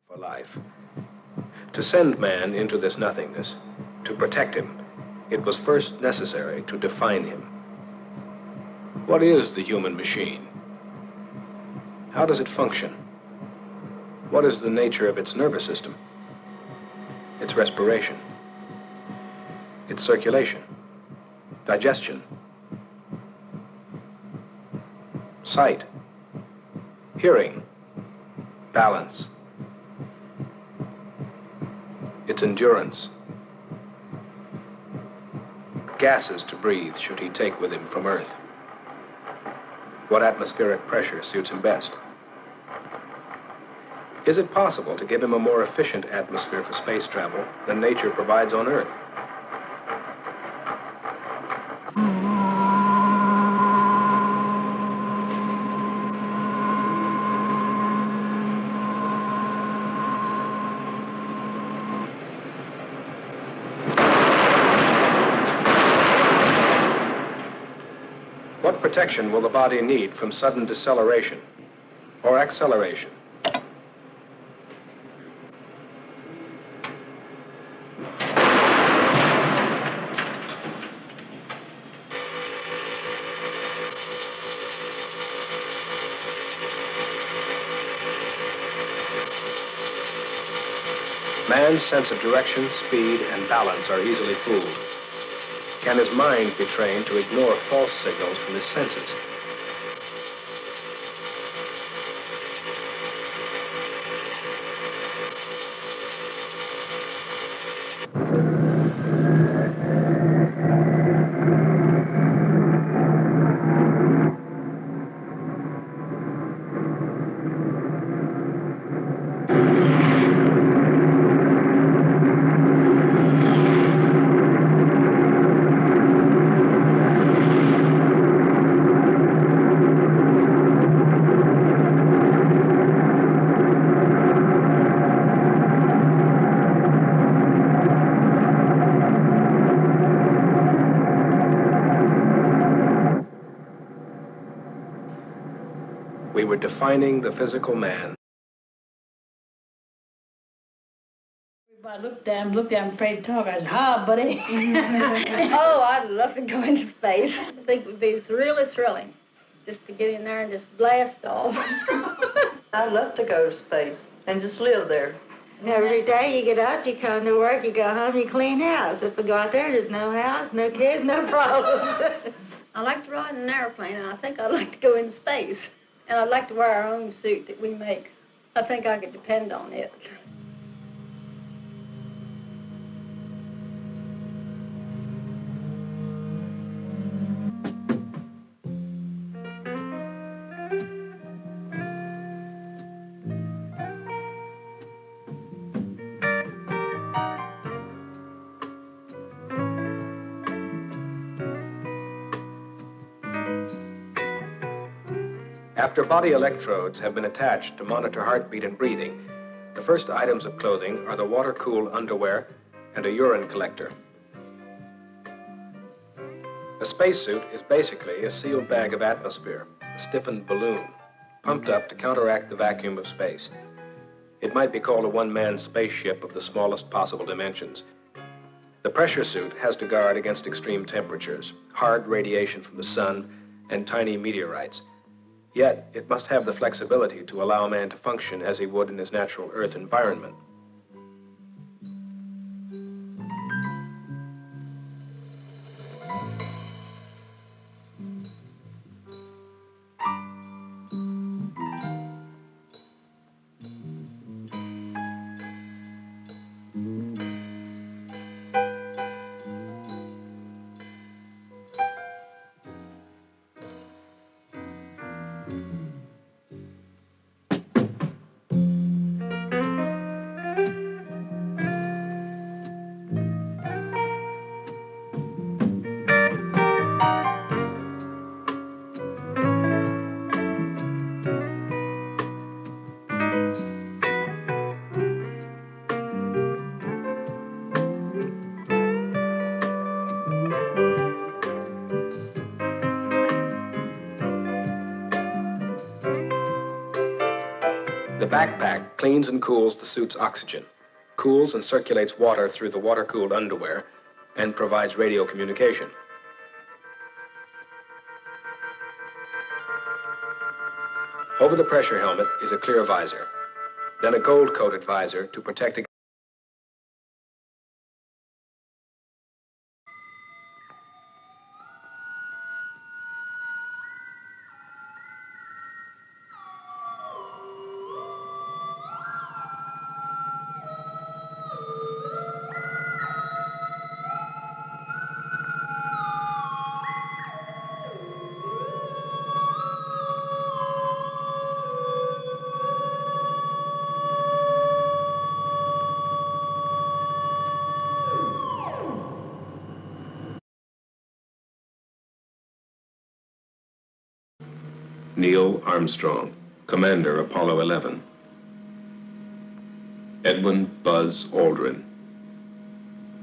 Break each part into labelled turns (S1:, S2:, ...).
S1: for life. To send man into this nothingness, to protect him, it was first necessary to define him. What is the human machine? How does it function? What is the nature of its nervous system? Its respiration? Its circulation? Digestion? Sight? Hearing? Balance? Its endurance? Gases to breathe should he take with him from Earth? What atmospheric pressure suits him best? Is it possible to give him a more efficient atmosphere for space travel than nature provides on Earth? What protection will the body need from sudden deceleration or acceleration? Man's sense of direction, speed, and balance are easily fooled. Can his mind be trained to ignore false signals from his senses? We were defining the physical man.
S2: I looked at him, afraid to talk. I said, "Hi, buddy."
S3: Oh, I'd love to go into space. I think it would be really thrilling just to get in there and just blast off.
S4: I'd love to go to space and just live there.
S2: Every day you get up, you come to work, you go home, you clean house. If we go out there, there's no house, no kids, no problems.
S3: I like to ride in an airplane, and I think I'd like to go into space. And I'd like to wear our own suit that we make. I think I could depend on it.
S1: After body electrodes have been attached to monitor heartbeat and breathing, the first items of clothing are the water-cooled underwear and a urine collector. A spacesuit is basically a sealed bag of atmosphere, a stiffened balloon, pumped up to counteract the vacuum of space. It might be called a one-man spaceship of the smallest possible dimensions. The pressure suit has to guard against extreme temperatures, hard radiation from the sun, and tiny meteorites. Yet, it must have the flexibility to allow a man to function as he would in his natural Earth environment. The backpack cleans and cools the suit's oxygen, cools and circulates water through the water-cooled underwear, and provides radio communication. Over the pressure helmet is a clear visor, then a gold-coated visor to protect against Neil Armstrong, Commander, Apollo 11. Edwin Buzz Aldrin,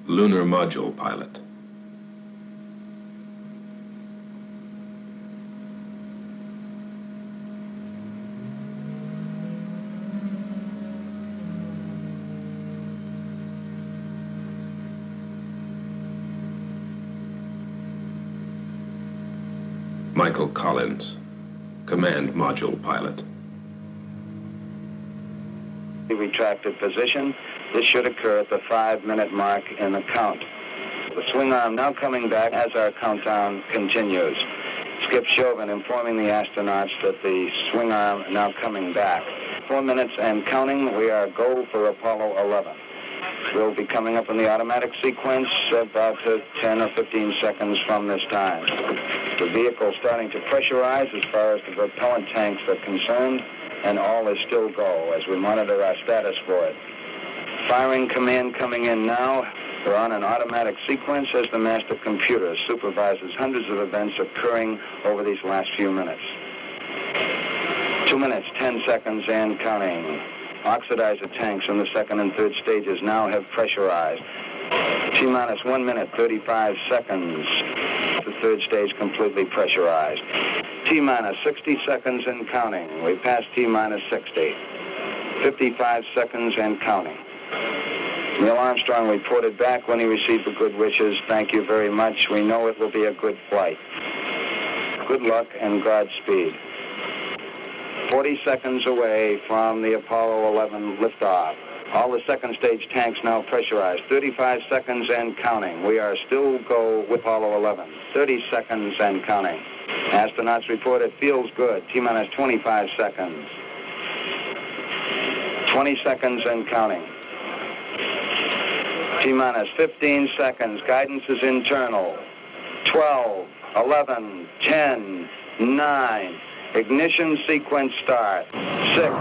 S1: Lunar Module Pilot. Michael Collins, Command Module Pilot.
S5: Retracted position. This should occur at the 5-minute mark in the count. The swing arm now coming back as our countdown continues. Skip Chauvin informing the astronauts that the swing arm now coming back. 4 minutes and counting. We are go for Apollo 11. We'll be coming up in the automatic sequence about 10 or 15 seconds from this time. The vehicle starting to pressurize as far as the propellant tanks are concerned, and all is still go as we monitor our status for it. Firing command coming in now. We're on an automatic sequence as the master computer supervises hundreds of events occurring over these last few minutes. 2 minutes, 10 seconds and counting. Oxidizer tanks in the second and third stages now have pressurized. T-minus 1 minute, 35 seconds. The third stage completely pressurized. T-minus 60 seconds and counting. We passed T-minus 60. 55 seconds and counting. Neil Armstrong reported back when he received the good wishes. Thank you very much. We know it will be a good flight. Good luck and Godspeed. 40 seconds away from the Apollo 11 liftoff. All the second stage tanks now pressurized. 35 seconds and counting. We are still go with Apollo 11. 30 seconds and counting. Astronauts report it feels good. T-minus 25 seconds. 20 seconds and counting. T-minus 15 seconds. Guidance is internal. 12, 11, 10, 9. Ignition sequence start. 6.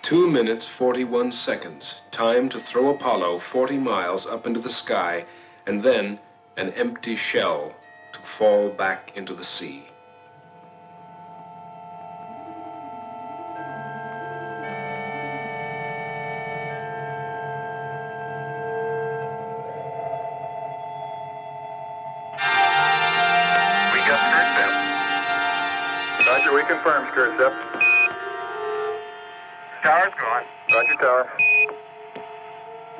S1: 2 minutes, 41 seconds. Time to throw Apollo 40 miles up into the sky, and then an empty shell to fall back into the sea.
S6: We got skirt depth. Roger, we confirm skirt depth. Tower's gone. Roger, tower.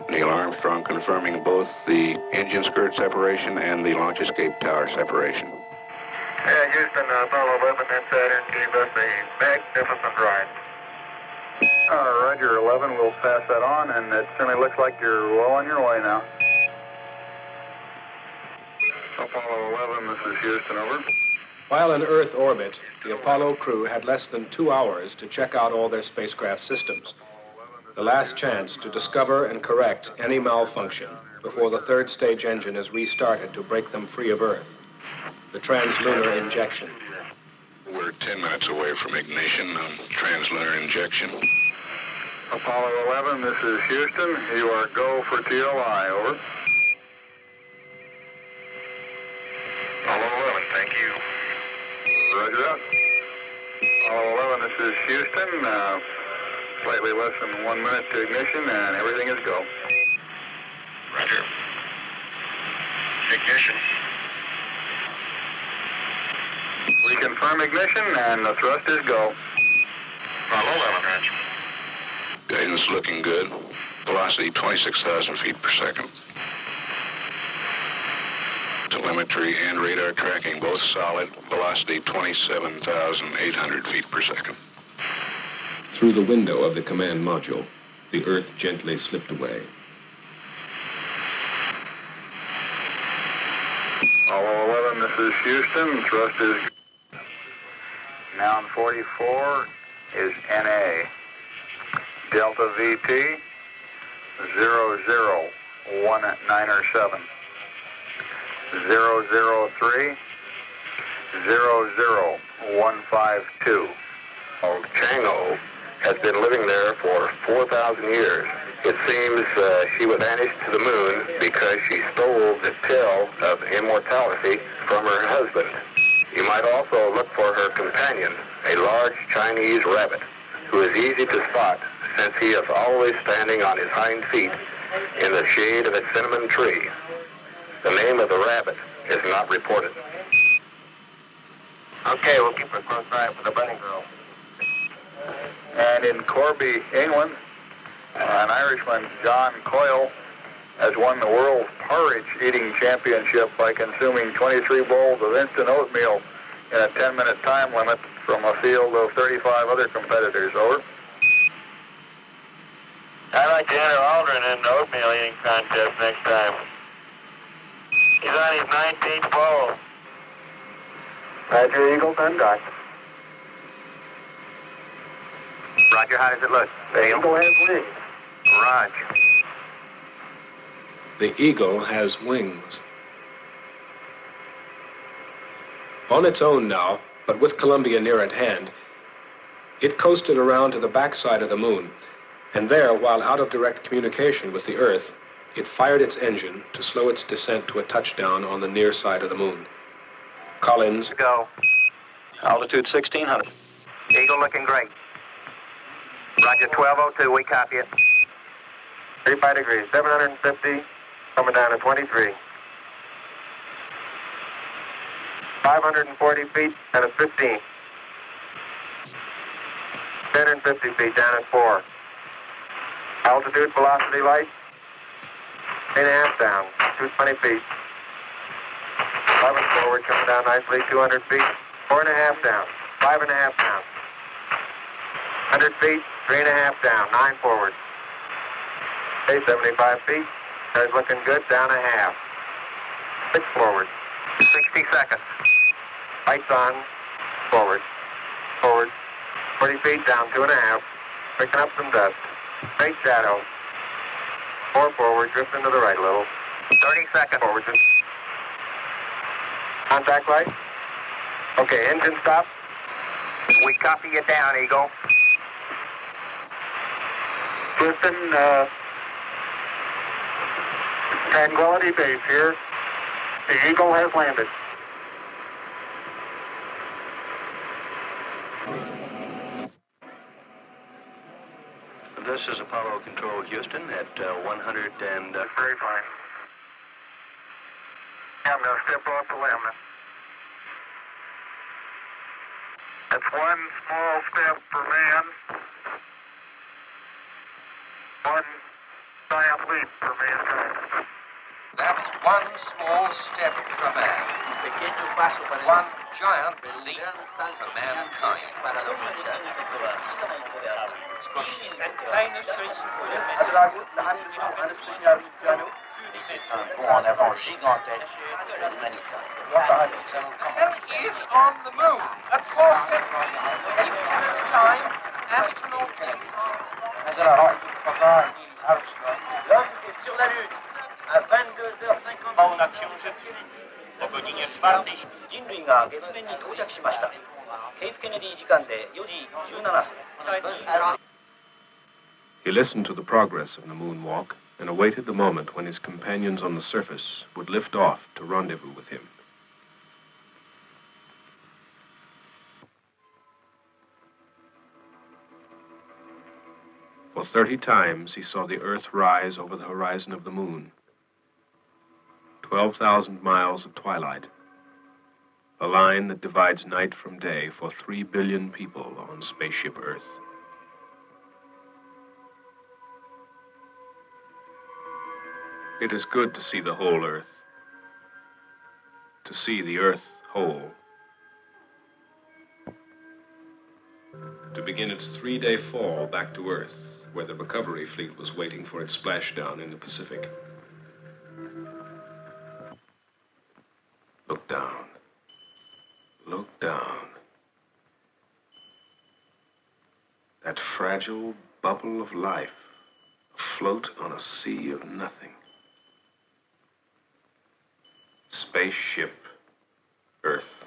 S7: Neil Armstrong confirming both the engine skirt separation and the launch escape tower separation.
S6: Yeah, Houston, Apollo 11 and Saturn gave us a magnificent ride. Roger, 11, we'll pass that on, and it certainly looks like you're well on your way now. Apollo 11, this is Houston, over.
S1: While in Earth orbit, the Apollo crew had less than 2 hours to check out all their spacecraft systems. The last chance to discover and correct any malfunction before the third stage engine is restarted to break them free of Earth. The translunar injection.
S7: We're 10 minutes away from ignition on translunar injection.
S6: Apollo 11, this is Houston. You are go for TLI, over. Apollo 11, thank you. Roger that. Apollo 11, this is Houston. Slightly less than 1 minute to ignition, and everything is go. Roger. Ignition. We confirm ignition, and the thrust is go. Apollo 11, Roger.
S7: Guidance looking good. Velocity 26,000 feet per second. Telemetry and radar tracking both solid. Velocity 27,800 feet per second.
S1: Through the window of the command module, the Earth gently slipped away.
S6: Apollo 11, this is Houston. Thrust is Noun 44 is NA. Delta VP 001907. 003 00152.
S5: Chango has been living there for 4,000 years. It seems she was banished to the moon because she stole the pill of immortality from her husband. You might also look for her companion, a large Chinese rabbit, who is easy to spot since he is always standing on his hind feet in the shade of a cinnamon tree. The name of the rabbit is not reported. Okay, we'll keep a close eye for the bunny girl.
S6: And in Corby, England, an Irishman, John Coyle, has won the world porridge eating championship by consuming 23 bowls of instant oatmeal in a 10-minute time limit from a field of 35 other competitors. Over.
S8: I'd like to enter Aldrin in the oatmeal eating contest next time. He's on his 19th bowl.
S6: Roger, Eagle, Dundalk.
S5: Roger, how does it look?
S6: The Eagle has wings.
S5: Roger.
S1: The Eagle has wings. On its own now, but with Columbia near at hand, it coasted around to the backside of the moon, and there, while out of direct communication with the Earth, it fired its engine to slow its descent to a touchdown on the near side of the moon. Collins.
S5: Go.
S8: Altitude 1,600.
S5: Eagle looking great. Roger, 1202, we copy it.
S8: 35 degrees, 750, coming down to 23. 540 feet and a 15. 1050 feet down at 4. Altitude, velocity light, 8.5 down, 220 feet. 11 forward, coming down nicely, 200 feet. 4.5 down, 5.5 down. 100 feet, 3.5 down, 9 forward. Okay, 75 feet. Car's looking good, down a half. 6 forward.
S5: 60 seconds.
S8: Lights on, forward, forward. 40 feet down, 2.5. Picking up some dust. Straight shadow. 4 forward, drifting to the right a little.
S5: 30 seconds.
S8: Forward. Contact light. Okay, engine stop.
S5: We copy you down, Eagle.
S8: Houston, Tranquility Base here. The Eagle has landed.
S1: This is Apollo Control Houston at 100 and...
S8: Very fine. I'm going to step off the limb. That's one small step for man, one giant leap for mankind.
S9: That's one small step for man, one giant leap for mankind.
S10: C'est un bond en avant gigantesque de l'humanité.
S9: And is on the moon at 4:70. 8 minutes time, astronaut
S10: L'homme est sur la Lune à 22h50. En action aujourd'hui. 6時に人類が月面に到着しました。ケープケネディ時間で4時17分。
S1: He listened to the progress of the moonwalk and awaited the moment when his companions on the surface would lift off to rendezvous with him. For 30 times he saw the Earth rise over the horizon of the moon. 12,000 miles of twilight, a line that divides night from day for 3 billion people on spaceship Earth. It is good to see the whole Earth, to see the Earth whole, to begin its 3-day fall back to Earth, where the recovery fleet was waiting for its splashdown in the Pacific. Look down. Look down. That fragile bubble of life afloat on a sea of nothing. Spaceship Earth.